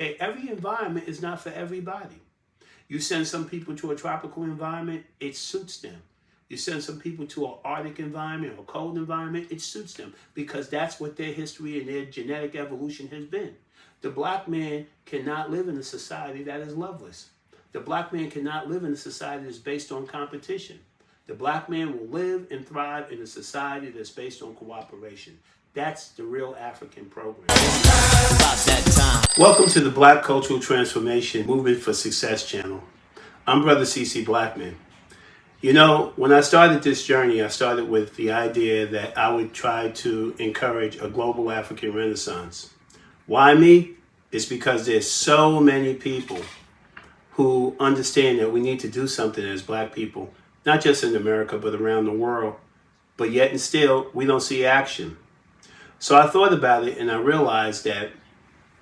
Every environment is not for everybody. You send some people to a tropical environment, it suits them. You send some people to an Arctic environment or cold environment, it suits them because that's what their history and their genetic evolution has been. The black man cannot live in a society that is loveless. The black man cannot live in a society that's based on competition. The black man will live and thrive in a society that's based on cooperation. That's the real African program. Welcome to the Black Cultural Transformation Movement for Success channel. I'm Brother CC Blackman. You know, when I started this journey, I started with the idea that I would try to encourage a global African Renaissance. Why me? It's because there's so many people who understand that we need to do something as black people, not just in America, but around the world. But yet and still, we don't see action. So I thought about it and I realized that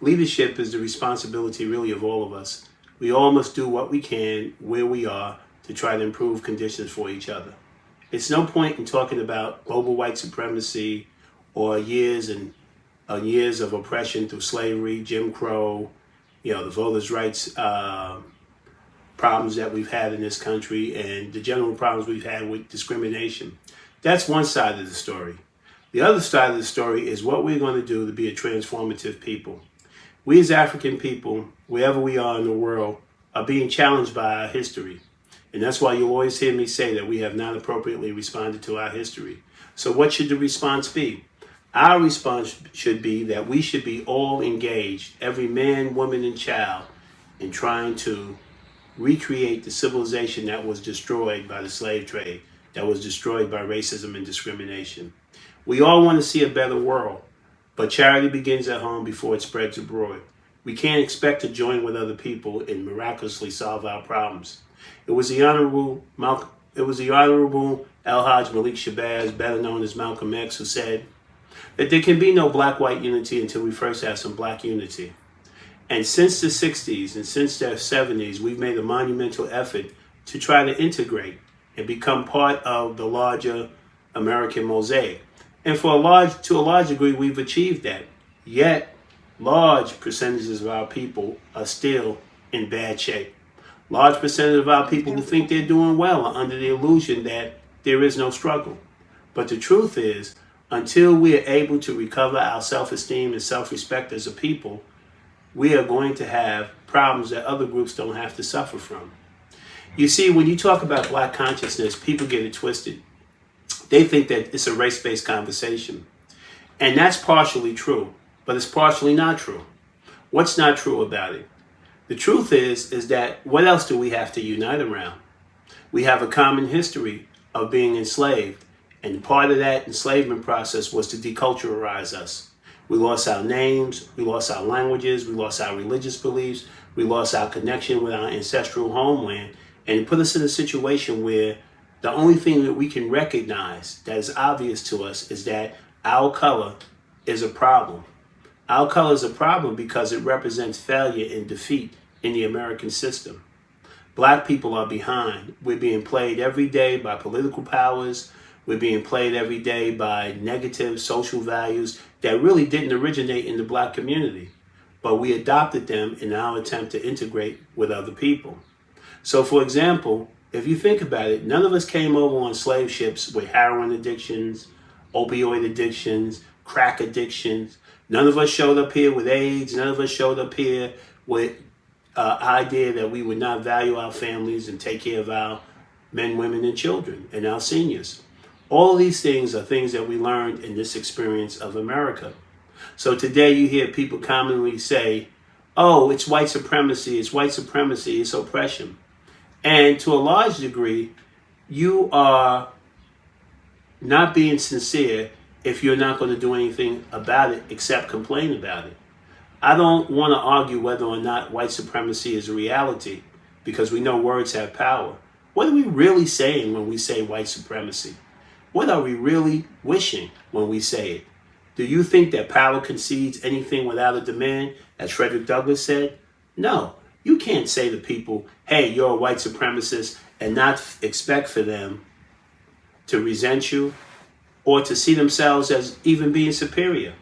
leadership is the responsibility really of all of us. We all must do what we can where we are to try to improve conditions for each other. It's no point in talking about global white supremacy or years of oppression through slavery, Jim Crow, the voters' rights problems that we've had in this country and the general problems we've had with discrimination. That's one side of the story. The other side of the story is what we're going to do to be a transformative people. We as African people, wherever we are in the world, are being challenged by our history. And that's why you'll always hear me say that we have not appropriately responded to our history. So what should the response be? Our response should be that we should be all engaged, every man, woman, and child, in trying to recreate the civilization that was destroyed by the slave trade, that was destroyed by racism and discrimination. We all want to see a better world, but charity begins at home before it spreads abroad. We can't expect to join with other people and miraculously solve our problems. It was the Honorable Alhaj Malik Shabazz, better known as Malcolm X, who said that there can be no black-white unity until we first have some black unity. And since the 60s and since the 70s, we've made a monumental effort to try to integrate and become part of the larger American mosaic. And to a large degree, we've achieved that. Yet, large percentages of our people are still in bad shape. Large percentage of our people who think they're doing well are under the illusion that there is no struggle. But the truth is, until we are able to recover our self-esteem and self-respect as a people, we are going to have problems that other groups don't have to suffer from. You see, when you talk about black consciousness, people get it twisted. They think that it's a race-based conversation. And that's partially true, but it's partially not true. What's not true about it? The truth is that what else do we have to unite around? We have a common history of being enslaved, and part of that enslavement process was to deculturalize us. We lost our names, we lost our languages, we lost our religious beliefs, we lost our connection with our ancestral homeland, and it put us in a situation where the only thing that we can recognize that is obvious to us is that our color is a problem. Our color is a problem because it represents failure and defeat in the American system. Black people are behind. We're being played every day by political powers. We're being played every day by negative social values that really didn't originate in the black community, but we adopted them in our attempt to integrate with other people. So, for example, if you think about it, none of us came over on slave ships with heroin addictions, opioid addictions, crack addictions. None of us showed up here with AIDS. None of us showed up here with idea that we would not value our families and take care of our men, women, and children and our seniors. All of these things are things that we learned in this experience of America. So today you hear people commonly say, oh, it's white supremacy, it's oppression. And to a large degree, you are not being sincere if you're not going to do anything about it except complain about it. I don't want to argue whether or not white supremacy is a reality because we know words have power. What are we really saying when we say white supremacy? What are we really wishing when we say it? Do you think that power concedes anything without a demand, as Frederick Douglass said? No. You can't say to people, hey, you're a white supremacist, and not expect for them to resent you or to see themselves as even being superior.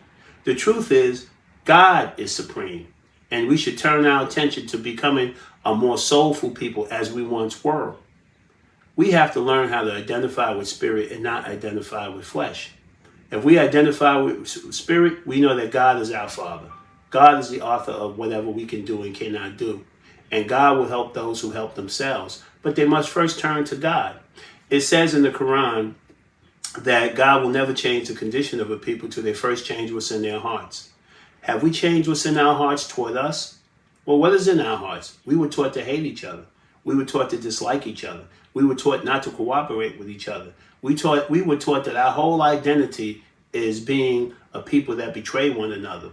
The truth is, God is supreme. And we should turn our attention to becoming a more soulful people as we once were. We have to learn how to identify with spirit and not identify with flesh. If we identify with spirit, we know that God is our Father. God is the author of whatever we can do and cannot do. And God will help those who help themselves. But they must first turn to God. It says in the Quran that God will never change the condition of a people till they first change what's in their hearts. Have we changed what's in our hearts toward us? Well, what is in our hearts? We were taught to hate each other. We were taught to dislike each other. We were taught not to cooperate with each other. We were taught that our whole identity is being a people that betray one another.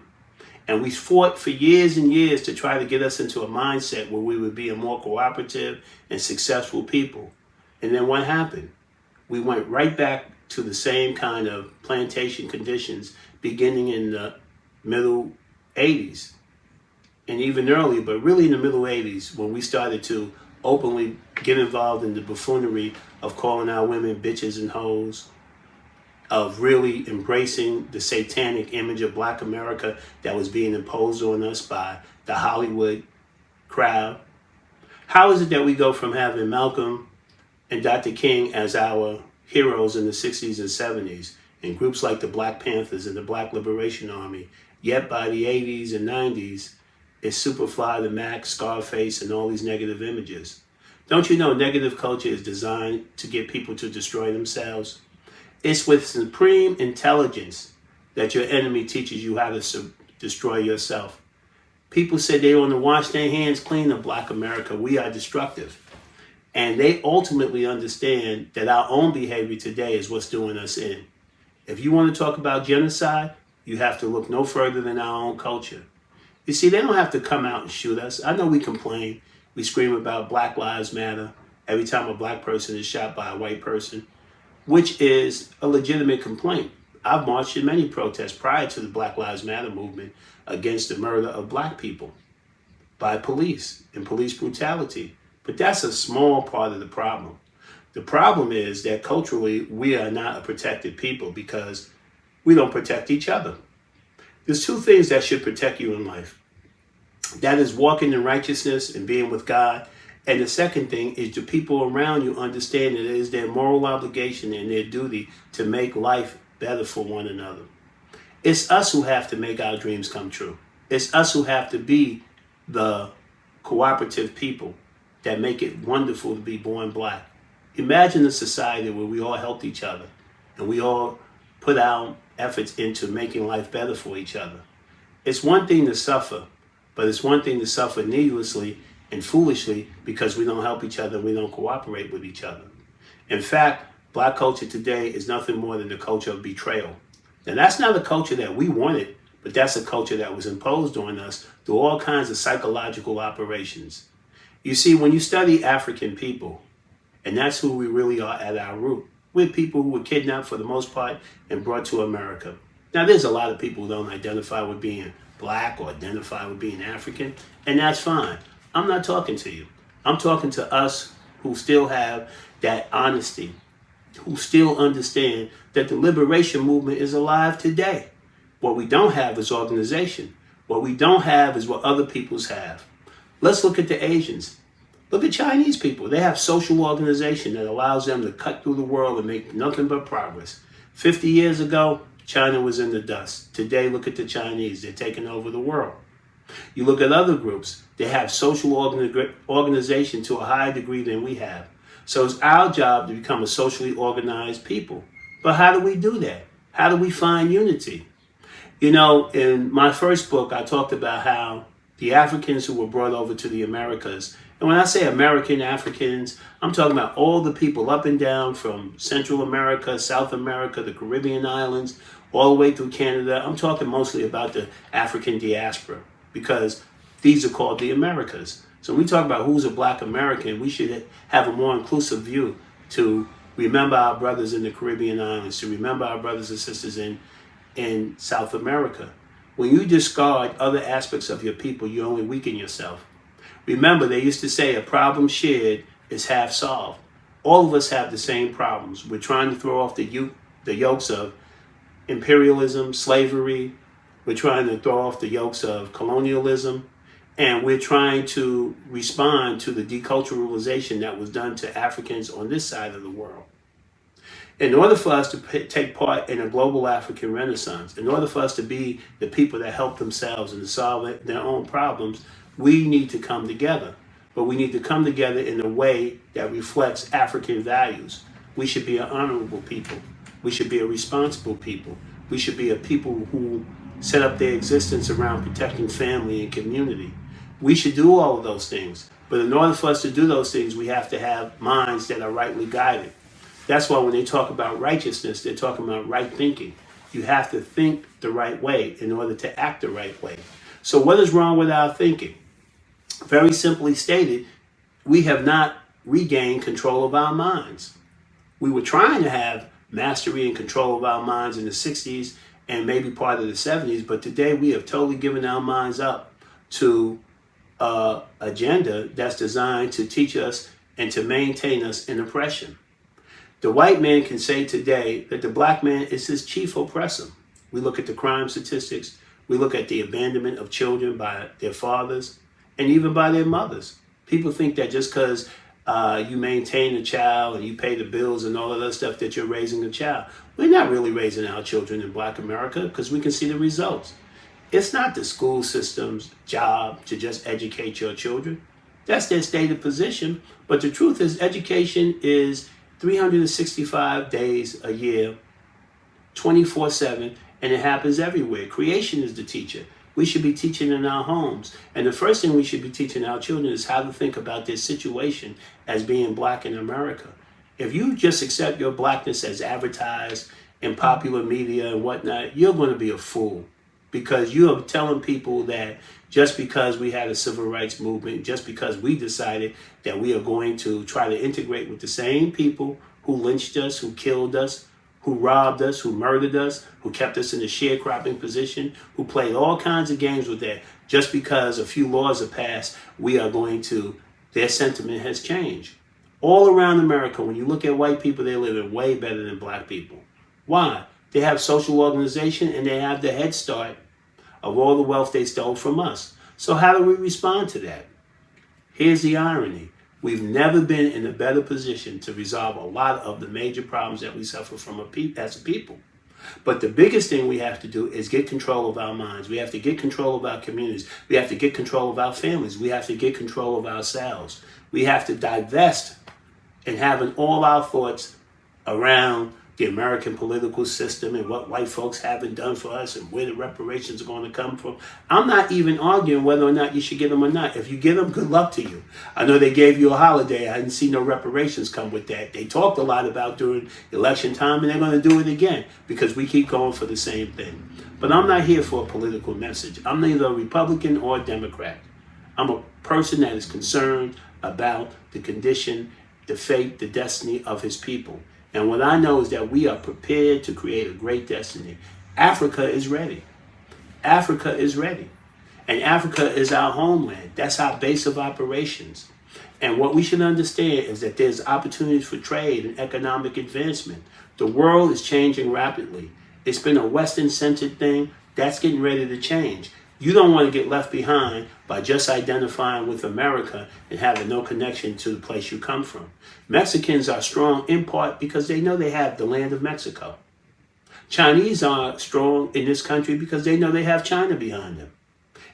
And we fought for years and years to try to get us into a mindset where we would be a more cooperative and successful people. And then what happened? We went right back to the same kind of plantation conditions beginning in the middle 80s and even earlier, but really in the middle 80s when we started to openly get involved in the buffoonery of calling our women bitches and hoes, of really embracing the satanic image of Black America that was being imposed on us by the Hollywood crowd. How is it that we go from having Malcolm and Dr. King as our heroes in the 60s and 70s, and groups like the Black Panthers and the Black Liberation Army, yet by the 80s and 90s, it's Superfly, the Mac, Scarface, and all these negative images? Don't you know negative culture is designed to get people to destroy themselves? It's with supreme intelligence that your enemy teaches you how to destroy yourself. People said they want to wash their hands clean of Black America. We are destructive. And they ultimately understand that our own behavior today is what's doing us in. If you want to talk about genocide, you have to look no further than our own culture. You see, they don't have to come out and shoot us. I know we complain. We scream about Black Lives Matter every time a Black person is shot by a white person, which is a legitimate complaint. I've marched in many protests prior to the Black Lives Matter movement against the murder of Black people by police and police brutality. But that's a small part of the problem. The problem is that culturally, we are not a protected people because we don't protect each other. There's two things that should protect you in life. That is walking in righteousness and being with God. And the second thing is the people around you understand that it is their moral obligation and their duty to make life better for one another. It's us who have to make our dreams come true. It's us who have to be the cooperative people that make it wonderful to be born Black. Imagine a society where we all helped each other and we all put our efforts into making life better for each other. It's one thing to suffer, but it's one thing to suffer needlessly and foolishly because we don't help each other and we don't cooperate with each other. In fact, Black culture today is nothing more than the culture of betrayal. Now, that's not a culture that we wanted, but that's a culture that was imposed on us through all kinds of psychological operations. You see, when you study African people, and that's who we really are at our root, we're people who were kidnapped for the most part and brought to America. Now, there's a lot of people who don't identify with being Black or identify with being African, and that's fine. I'm not talking to you. I'm talking to us who still have that honesty, who still understand that the liberation movement is alive today. What we don't have is organization. What we don't have is what other peoples have. Let's look at the Asians. Look at Chinese people. They have social organization that allows them to cut through the world and make nothing but progress. 50 years ago, China was in the dust. Today, look at the Chinese. They're taking over the world. You look at other groups. They have social organization to a higher degree than we have. So it's our job to become a socially organized people. But how do we do that? How do we find unity? You know, in my first book, I talked about how the Africans who were brought over to the Americas, and when I say American Africans, I'm talking about all the people up and down from Central America, South America, the Caribbean islands, all the way through Canada. I'm talking mostly about the African diaspora because these are called the Americas. So when we talk about who's a Black American, we should have a more inclusive view to remember our brothers in the Caribbean islands, to remember our brothers and sisters in South America. When you discard other aspects of your people, you only weaken yourself. Remember, they used to say a problem shared is half solved. All of us have the same problems. We're trying to throw off the yokes of imperialism, slavery. We're trying to throw off the yokes of colonialism. And we're trying to respond to the deculturalization that was done to Africans on this side of the world. In order for us to take part in a global African Renaissance, in order for us to be the people that help themselves and to solve their own problems, we need to come together. But we need to come together in a way that reflects African values. We should be an honorable people. We should be a responsible people. We should be a people who set up their existence around protecting family and community. We should do all of those things. But in order for us to do those things, we have to have minds that are rightly guided. That's why when they talk about righteousness, they're talking about right thinking. You have to think the right way in order to act the right way. So what is wrong with our thinking? Very simply stated, we have not regained control of our minds. We were trying to have mastery and control of our minds in the 60s and maybe part of the 70s, but today we have totally given our minds up to an agenda that's designed to teach us and to maintain us in oppression. The white man can say today that the black man is his chief oppressor. We look at the crime statistics, we look at the abandonment of children by their fathers and even by their mothers. People think that just because you maintain a child and you pay the bills and all of that stuff that you're raising a child. We're not really raising our children in Black America because we can see the results. It's not the school system's job to just educate your children. That's their stated position. But the truth is education is 365 days a year, 24/7, and it happens everywhere. Creation is the teacher. We should be teaching in our homes. And the first thing we should be teaching our children is how to think about their situation as being black in America. If you just accept your blackness as advertised in popular media and whatnot, you're going to be a fool. Because you are telling people that just because we had a civil rights movement, just because we decided that we are going to try to integrate with the same people who lynched us, who killed us, who robbed us, who murdered us, who kept us in a sharecropping position, who played all kinds of games with that. Just because a few laws are passed, we are going to, their sentiment has changed. All around America, when you look at white people, they're living way better than black people. Why? They have social organization and they have the head start of all the wealth they stole from us. So how do we respond to that? Here's the irony. We've never been in a better position to resolve a lot of the major problems that we suffer from as a people. But the biggest thing we have to do is get control of our minds. We have to get control of our communities. We have to get control of our families. We have to get control of ourselves. We have to divest and having all our thoughts around the American political system and what white folks haven't done for us and where the reparations are going to come from. I'm not even arguing whether or not you should get them or not. If you get them, good luck to you. I know they gave you a holiday. I didn't see no reparations come with that. They talked a lot about during election time, and they're going to do it again because we keep going for the same thing. But I'm not here for a political message. I'm neither a Republican or a Democrat. I'm a person that is concerned about the condition, the fate, the destiny of his people. And what I know is that we are prepared to create a great destiny. Africa is ready. Africa is ready. And Africa is our homeland. That's our base of operations. And what we should understand is that there's opportunities for trade and economic advancement. The world is changing rapidly. It's been a Western-centered thing. That's getting ready to change. You don't want to get left behind by just identifying with America and having no connection to the place you come from. Mexicans are strong in part because they know they have the land of Mexico. Chinese are strong in this country because they know they have China behind them.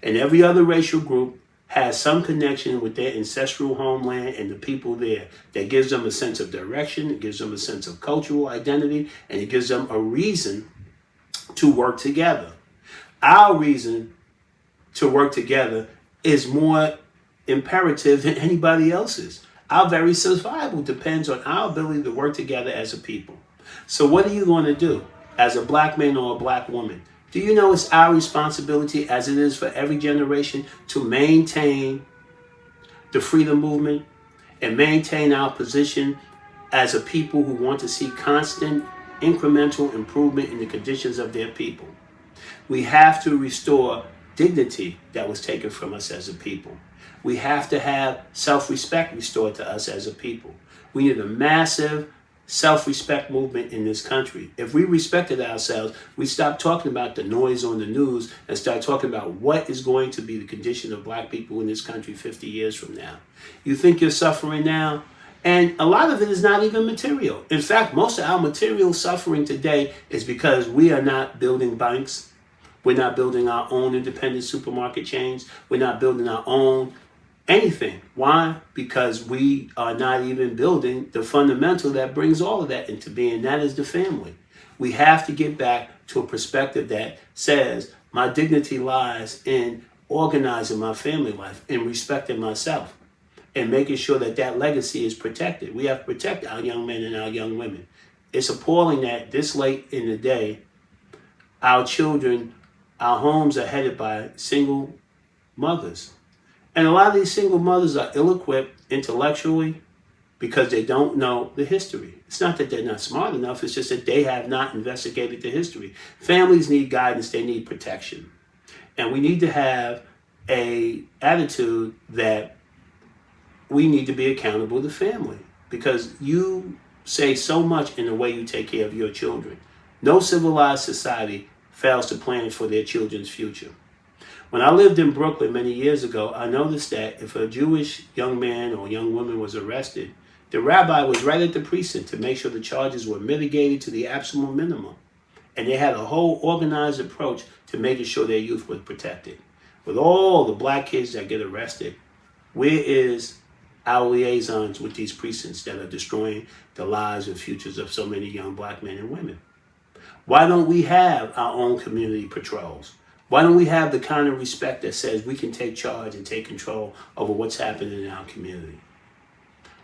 And every other racial group has some connection with their ancestral homeland and the people there that gives them a sense of direction, it gives them a sense of cultural identity, and it gives them a reason to work together. Our reason to work together is more imperative than anybody else's. Our very survival depends on our ability to work together as a people. So what are you going to do as a black man or a black woman? Do you know it's our responsibility, as it is for every generation, to maintain the freedom movement and maintain our position as a people who want to see constant incremental improvement in the conditions of their people? We have to restore dignity that was taken from us as a people. We have to have self-respect restored to us as a people. We need a massive self-respect movement in this country. If we respected ourselves, we stop talking about the noise on the news and start talking about what is going to be the condition of black people in this country 50 years from now. You think you're suffering now? And a lot of it is not even material. In fact, most of our material suffering today is because we are not building banks. We're not building our own independent supermarket chains. We're not building our own anything. Why? Because we are not even building the fundamental that brings all of that into being. That is the family. We have to get back to a perspective that says my dignity lies in organizing my family life and respecting myself and making sure that that legacy is protected. We have to protect our young men and our young women. It's appalling that this late in the day, our children, our homes are headed by single mothers. And a lot of these single mothers are ill-equipped intellectually because they don't know the history. It's not that they're not smart enough, it's just that they have not investigated the history. Families need guidance, they need protection. And we need to have an attitude that we need to be accountable to family, because you say so much in the way you take care of your children. No civilized society fails to plan for their children's future. When I lived in Brooklyn many years ago, I noticed that if a Jewish young man or young woman was arrested, the rabbi was right at the precinct to make sure the charges were mitigated to the absolute minimum. And they had a whole organized approach to making sure their youth was protected. With all the black kids that get arrested, where is our liaisons with these precincts that are destroying the lives and futures of so many young black men and women? Why don't we have our own community patrols? Why don't we have the kind of respect that says we can take charge and take control over what's happening in our community?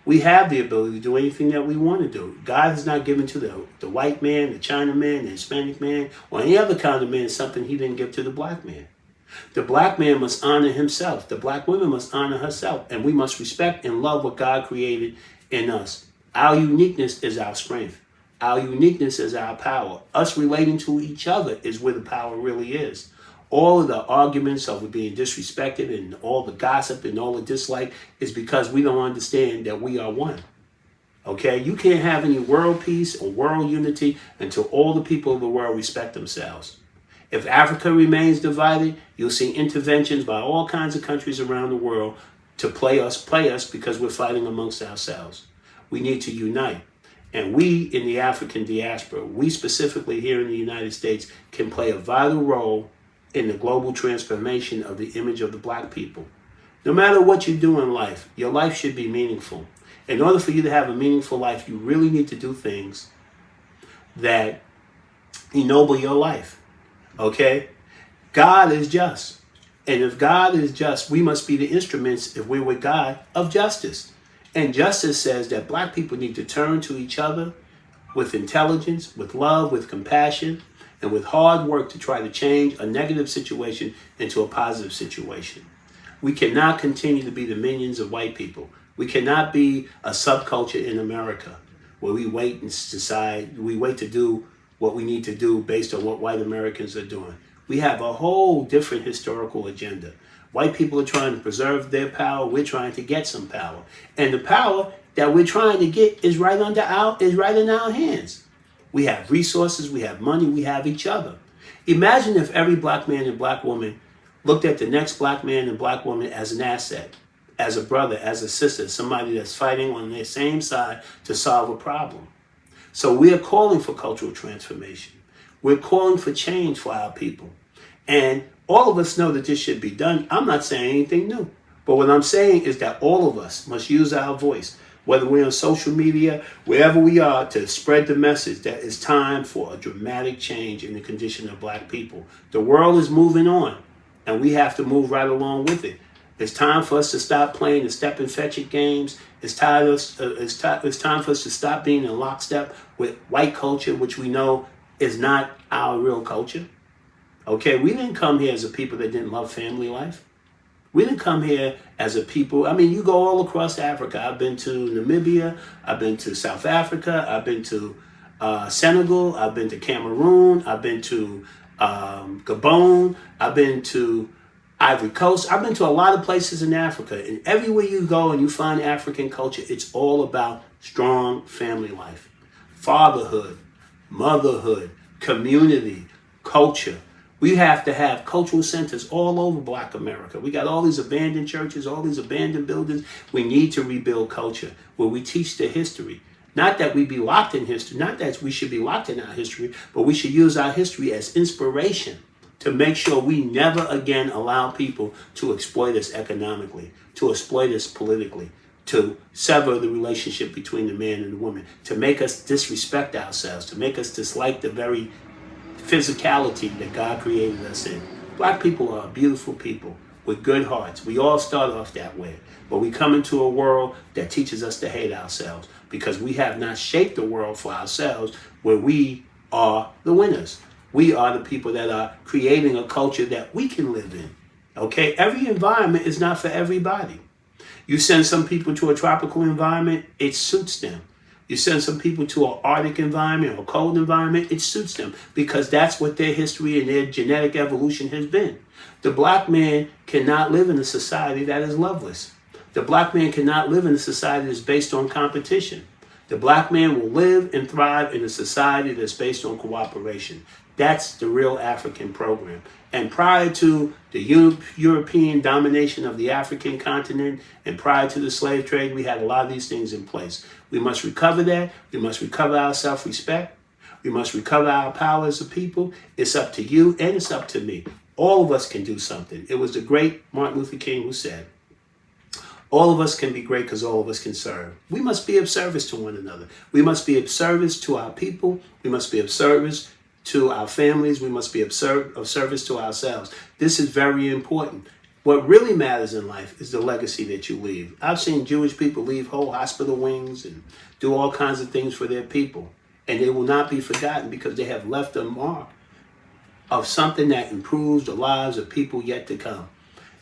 We have the ability to do anything that we want to do. God has not given to the white man, the Chinaman, the Hispanic man, or any other kind of man something he didn't give to the black man. The black man must honor himself. The black woman must honor herself. And we must respect and love what God created in us. Our uniqueness is our strength. Our uniqueness is our power. Us relating to each other is where the power really is. All of the arguments over being disrespected and all the gossip and all the dislike is because we don't understand that we are one. Okay? You can't have any world peace or world unity until all the people of the world respect themselves. If Africa remains divided, you'll see interventions by all kinds of countries around the world to play us because we're fighting amongst ourselves. We need to unite. And we in the African diaspora, we specifically here in the United States, can play a vital role in the global transformation of the image of the black people. No matter what you do in life, your life should be meaningful. In order for you to have a meaningful life, you really need to do things that ennoble your life. Okay? God is just. And if God is just, we must be the instruments, if we're with God, of justice. And justice says that black people need to turn to each other with intelligence, with love, with compassion, and with hard work to try to change a negative situation into a positive situation. We cannot continue to be the minions of white people. We cannot be a subculture in America where we wait and decide, we wait to do what we need to do based on what white Americans are doing. We have a whole different historical agenda. White people are trying to preserve their power. We're trying to get some power. And the power that we're trying to get is right in our hands. We have resources, we have money, we have each other. Imagine if every black man and black woman looked at the next black man and black woman as an asset, as a brother, as a sister, somebody that's fighting on their same side to solve a problem. So we are calling for cultural transformation. We're calling for change for our people. And all of us know that this should be done. I'm not saying anything new. But what I'm saying is that all of us must use our voice, whether we're on social media, wherever we are, to spread the message that it's time for a dramatic change in the condition of black people. The world is moving on, and we have to move right along with it. It's time for us to stop playing the step and fetch it games. It's time for us to stop being in lockstep with white culture, which we know is not our real culture. Okay, we didn't come here as a people that didn't love family life. We didn't come here as a people. I mean, you go all across Africa. I've been to Namibia. I've been to South Africa. I've been to Senegal. I've been to Cameroon. I've been to Gabon. I've been to Ivory Coast. I've been to a lot of places in Africa. And everywhere you go and you find African culture, it's all about strong family life. fatherhood, motherhood, community, culture. We have to have cultural centers all over Black America. We got all these abandoned churches, all these abandoned buildings. We need to rebuild culture where we teach the history. Not that we be locked in history, not that we should be locked in our history, but we should use our history as inspiration to make sure we never again allow people to exploit us economically, to exploit us politically, to sever the relationship between the man and the woman, to make us disrespect ourselves, to make us dislike the very physicality that God created us in. Black people are beautiful people with good hearts. We all start off that way, but we come into a world that teaches us to hate ourselves because we have not shaped the world for ourselves where we are the winners. We are the people that are creating a culture that we can live in. Okay, every environment is not for everybody. You send some people to a tropical environment, it suits them. You send some people to an Arctic environment or a cold environment, it suits them because that's what their history and their genetic evolution has been. The Black man cannot live in a society that is loveless. The Black man cannot live in a society that's based on competition. The Black man will live and thrive in a society that's based on cooperation. That's the real African program. And prior to the European domination of the African continent and prior to the slave trade, we had a lot of these things in place. We must recover that. We must recover our self-respect. We must recover our power as a people. It's up to you and it's up to me. All of us can do something. It was the great Martin Luther King who said, all of us can be great because all of us can serve. We must be of service to one another. We must be of service to our people. We must be of service to our families. We must be of service to ourselves. This is very important. What really matters in life is the legacy that you leave. I've seen Jewish people leave whole hospital wings and do all kinds of things for their people. And they will not be forgotten because they have left a mark of something that improves the lives of people yet to come.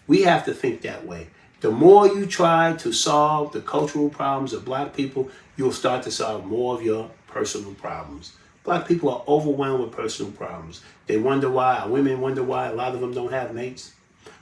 We have to think that way. The more you try to solve the cultural problems of Black people, you'll start to solve more of your personal problems. Black people are overwhelmed with personal problems. They wonder why. Our women wonder why a lot of them don't have mates.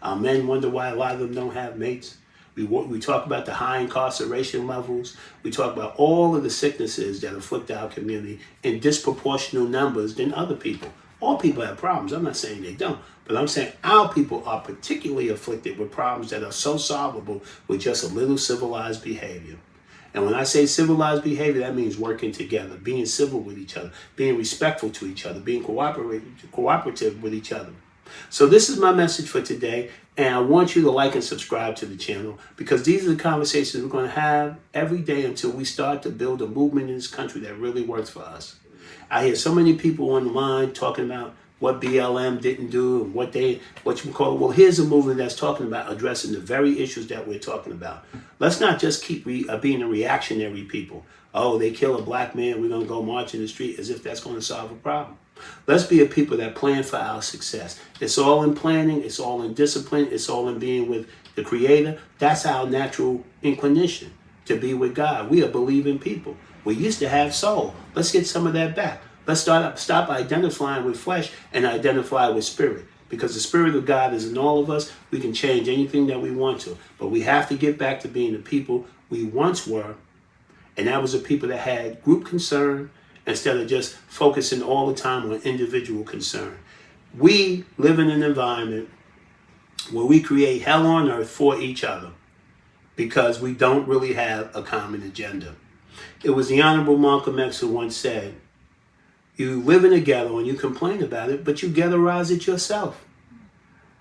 Our men wonder why a lot of them don't have mates. We talk about the high incarceration levels. We talk about all of the sicknesses that afflict our community in disproportionate numbers than other people. All people have problems. I'm not saying they don't. But I'm saying our people are particularly afflicted with problems that are so solvable with just a little civilized behavior. And when I say civilized behavior, that means working together, being civil with each other, being respectful to each other, being cooperative with each other. So this is my message for today. And I want you to like and subscribe to the channel because these are the conversations we're going to have every day until we start to build a movement in this country that really works for us. I hear so many people on the line talking about what BLM didn't do and what you call it. Well, here's a movement that's talking about addressing the very issues that we're talking about. Let's not just keep being a reactionary people. Oh, they kill a Black man, we're going to go march in the street as if that's going to solve a problem. Let's be a people that plan for our success. It's all in planning. It's all in discipline. It's all in being with the Creator. That's our natural inclination, to be with God. We are believing people. We used to have soul. Let's get some of that back. Let's stop identifying with flesh and identify with spirit. Because the Spirit of God is in all of us. We can change anything that we want to. But we have to get back to being the people we once were. And that was the people that had group concern instead of just focusing all the time on individual concern. We live in an environment where we create hell on earth for each other because we don't really have a common agenda. It was the Honorable Malcolm X who once said, you live in a ghetto and you complain about it, but you ghettoize it yourself.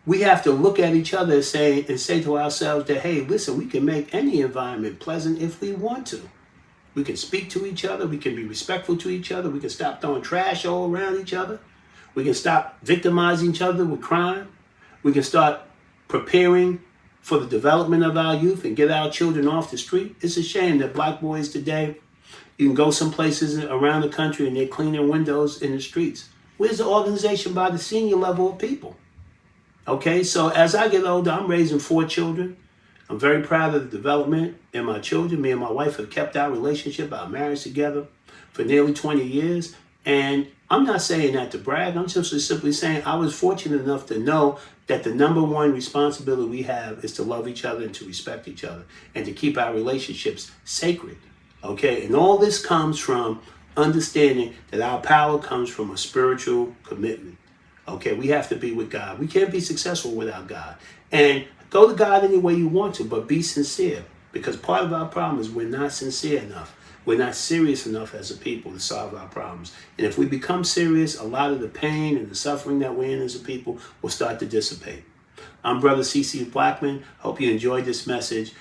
We have to look at each other and say to ourselves that, hey, listen, we can make any environment pleasant if we want to. We can speak to each other. We can be respectful to each other. We can stop throwing trash all around each other. We can stop victimizing each other with crime. We can start preparing for the development of our youth and get our children off the street. It's a shame that Black boys today, you can go some places around the country and they're cleaning windows in the streets. Where's the organization by the senior level of people? Okay, so as I get older, I'm raising 4 children. I'm very proud of the development in my children. Me and my wife have kept our relationship, our marriage together for nearly 20 years. And I'm not saying that to brag. I'm just simply saying I was fortunate enough to know that the number one responsibility we have is to love each other and to respect each other and to keep our relationships sacred. Okay, and all this comes from understanding that our power comes from a spiritual commitment. Okay, we have to be with God. We can't be successful without God. And go to God any way you want to, but be sincere. Because part of our problem is we're not sincere enough. We're not serious enough as a people to solve our problems. And if we become serious, a lot of the pain and the suffering that we're in as a people will start to dissipate. I'm Brother C.C. Blackman. Hope you enjoyed this message.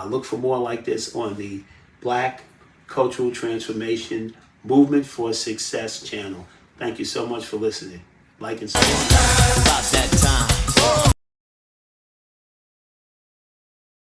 Look for more like this on the Black Cultural Transformation Movement for Success channel. Thank you so much for listening. Like and subscribe. About that time.